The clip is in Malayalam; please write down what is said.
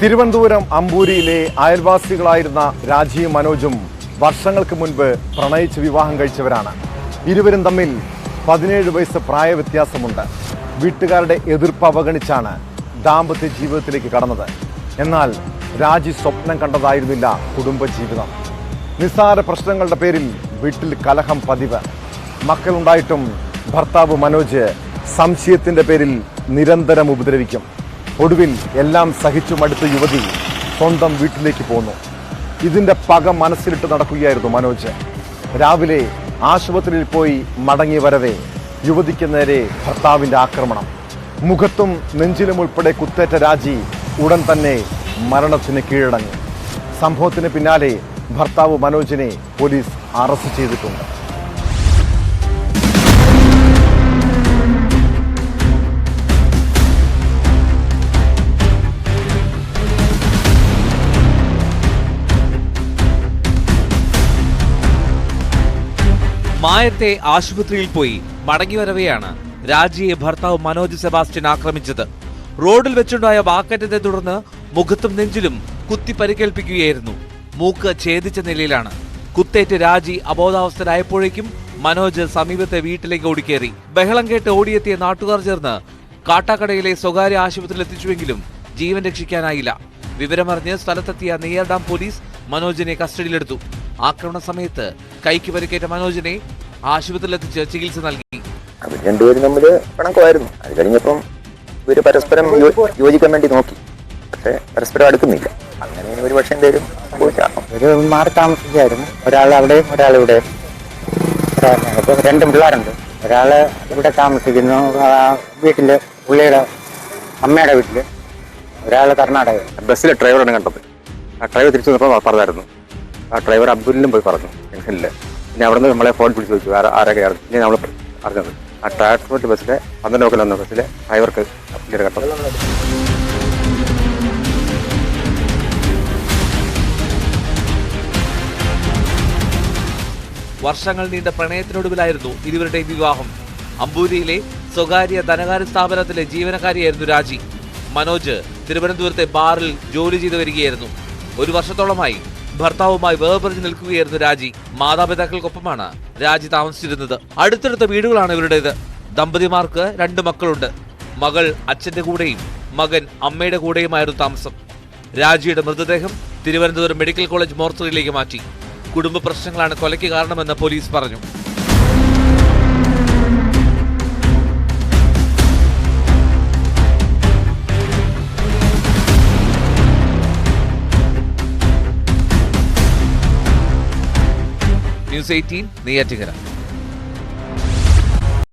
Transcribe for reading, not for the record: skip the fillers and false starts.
തിരുവനന്തപുരം അമ്പൂരിയിലെ അയൽവാസികളായിരുന്ന രാജിയും മനോജും വർഷങ്ങൾക്ക് മുൻപ് പ്രണയിച്ച് വിവാഹം കഴിച്ചവരാണ്. ഇരുവരും തമ്മിൽ 17 വയസ്സ് പ്രായവ്യത്യാസമുണ്ട്. വീട്ടുകാരുടെ എതിർപ്പ് അവഗണിച്ചാണ് ദാമ്പത്യ ജീവിതത്തിലേക്ക് കടന്നത്. എന്നാൽ രാജി സ്വപ്നം കണ്ടതായിരുന്നില്ല കുടുംബജീവിതം. നിസ്സാര പ്രശ്നങ്ങളുടെ പേരിൽ വീട്ടിൽ കലഹം പതിവ്. മക്കളുണ്ടായിട്ടും ഭർത്താവ് മനോജ് സംശയത്തിൻ്റെ പേരിൽ നിരന്തരം ഉപദ്രവിക്കും. ഒടുവിൽ എല്ലാം സഹിച്ചു മടുത്ത യുവതി സ്വന്തം വീട്ടിലേക്ക് പോന്നു. ഇതിൻ്റെ പക മനസ്സിലിട്ട് നടക്കുകയായിരുന്നു മനോജ്. രാവിലെ ആശുപത്രിയിൽ പോയി മടങ്ങി വരവേ യുവതിക്ക് നേരെ ഭർത്താവിൻ്റെ ആക്രമണം. മുഖത്തും നെഞ്ചിലും ഉൾപ്പെടെ കുത്തേറ്റ രാജി ഉടൻ തന്നെ മരണത്തിന് കീഴടങ്ങി. സംഭവത്തിന് പിന്നാലെ ഭർത്താവ് മനോജിനെ പോലീസ് അറസ്റ്റ് ചെയ്തിട്ടുണ്ട്. മായത്തെ ആശുപത്രിയിൽ പോയി മടങ്ങി വരവെയാണ് രാജിയെ ഭർത്താവ് മനോജ് സെബാസ്റ്റ്യൻ ആക്രമിച്ചത്. റോഡിൽ വെച്ചുണ്ടായ വാക്കേറ്റത്തെ തുടർന്ന് മുഖത്തും നെഞ്ചിലും കുത്തി പരിക്കേൽപ്പിക്കുകയായിരുന്നു. മൂക്ക് ഛേദിച്ച നിലയിലാണ്. കുത്തേറ്റ് രാജി അബോധാവസ്ഥരായപ്പോഴേക്കും മനോജ് സമീപത്തെ വീട്ടിലേക്ക് ഓടിക്കേറി. ബഹളം കേട്ട് ഓടിയെത്തിയ നാട്ടുകാർ ചേർന്ന് കാട്ടാക്കടയിലെ സ്വകാര്യ ആശുപത്രിയിൽ എത്തിച്ചുവെങ്കിലും ജീവൻ രക്ഷിക്കാനായില്ല. വിവരമറിഞ്ഞ് സ്ഥലത്തെത്തിയ നെയ്യാർ ഡാം പോലീസ് മനോജിനെ കസ്റ്റഡിയിലെടുത്തു. ആക്രമണ സമയത്ത് കൈക്ക് പരിക്കേറ്റ മനോജിനെ ആശുപത്രിയിലെത്തിച്ച് ചികിത്സ നൽകി. അവർ രണ്ടുപേരും തമ്മിൽ പിണക്കമായിരുന്നു. അത് കഴിഞ്ഞപ്പം ഇവര് പരസ്പരം യോജിക്കാൻ വേണ്ടി നോക്കി. പക്ഷെ പരസ്പരം അടുക്കുന്നില്ല. അങ്ങനെ ഒരു പക്ഷെ എന്തേലും ഒരു മാറി താമസിച്ചായിരുന്നു. ഒരാൾ അവിടെയും ഒരാൾ ഇവിടെ. രണ്ടും പിള്ളേരുണ്ട്. ഒരാള് ഇവിടെ താമസിക്കുന്നു വീട്ടില്, പുള്ളിയുടെ അമ്മയുടെ വീട്ടില്. ഒരാള് കർണാടക. ബസ്സിലെ ഡ്രൈവറാണ് കണ്ടത്. ആ ഡ്രൈവർ തിരിച്ചു വന്നപ്പോൾ പറഞ്ഞായിരുന്നു. ആ ഡ്രൈവർ അബ്ദുലിനും പോയി പറഞ്ഞു ജംഗ്ഷനിൽ. പിന്നെ അവിടെ നിന്ന് നമ്മളെ ഫോൺ പിടിച്ച് ചോദിച്ചു ആരൊക്കെയാണ്. പിന്നെ നമ്മൾ അറിഞ്ഞത് ആ ട്രാൻസ്പോർട്ട് ബസ്സിലെ 12 വന്ന ബസ്സിലെ ഡ്രൈവർക്ക് പുള്ളിയുടെ കണ്ടത്. വർഷങ്ങൾ നീണ്ട പ്രണയത്തിനൊടുവിലായിരുന്നു ഇരുവരുടെ വിവാഹം. അമ്പൂരിയിലെ സ്വകാര്യ ധനകാര്യ സ്ഥാപനത്തിലെ ജീവനക്കാരിയായിരുന്നു രാജി. മനോജ് തിരുവനന്തപുരത്തെ ബാറിൽ ജോലി ചെയ്തു വരികയായിരുന്നു. 1 വർഷത്തോളമായി ഭർത്താവുമായി വേർപിരിഞ്ഞു നിൽക്കുകയായിരുന്നു രാജി. മാതാപിതാക്കൾക്കൊപ്പമാണ് രാജി താമസിച്ചിരുന്നത്. അടുത്തടുത്ത വീടുകളാണ് ഇവരുടേത്. ദമ്പതിമാർക്ക് 2 മക്കളുണ്ട്. മകൾ അച്ഛന്റെ കൂടെയും മകൻ അമ്മയുടെ കൂടെയുമായിരുന്നു താമസം. രാജിയുടെ മൃതദേഹം തിരുവനന്തപുരം മെഡിക്കൽ കോളേജ് മോർച്ചറിയിലേക്ക് മാറ്റി. കുടുംബ പ്രശ്നങ്ങളാണ് കൊലയ്ക്ക് കാരണമെന്ന് പോലീസ് പറഞ്ഞു. News 18 നെയ്യാറ്റിൻകര.